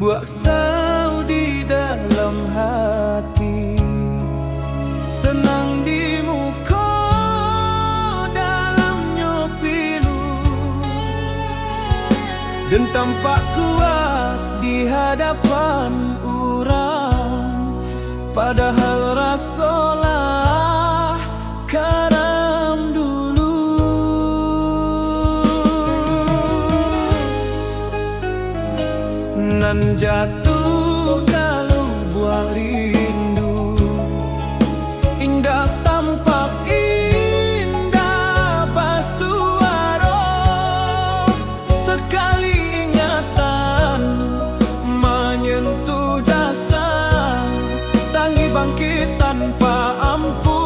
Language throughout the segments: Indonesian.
buat sau di dalam hati, tenang di muka dalam nyopilu, dan tampak kuat di hadapan orang, padahal rasalah karam dulu. Nan jatuh kalau buah rindu, indah tampak indah basuara, sekali ingatan menyentuh dasar, tangi bangkit tanpa ampun.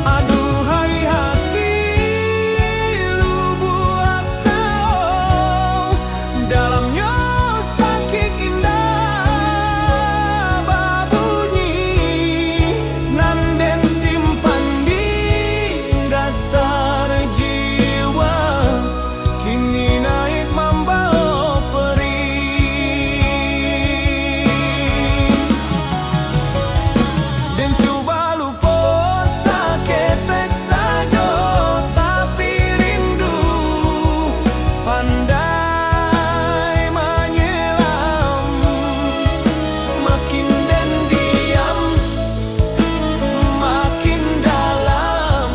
Aduhai hati, lu buat sau, dalamnya sakit indah babunyi, nanden simpan di dasar jiwa, kini naik membawa perih. Dan coba lupa saketek saja, tapi rindu pandai menyelam, makin dan diam, makin dalam,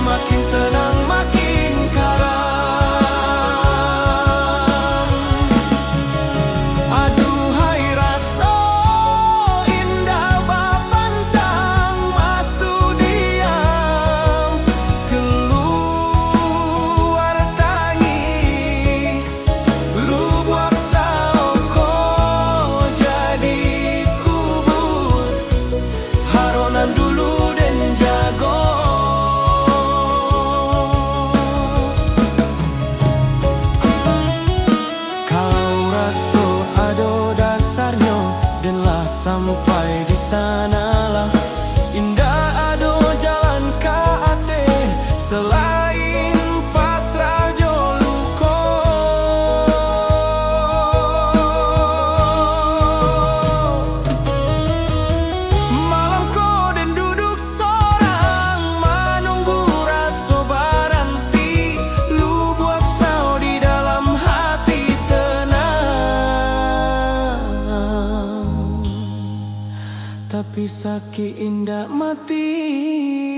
makin tenang, makin karam. Aduhai rasa indah bapantang masuk diam, keluar tangi, lu buat sau kau jadi kubur, haronan dulu dan jago. Kalau rasa ada dasarnya, danlah sampai di sanalah, indah ada jalan ke ate selain pasrah joluko. Malam kau dan duduk sorang menunggu rasa baranti, lu buat sau di dalam hati tenang, tapi sakit indah mati.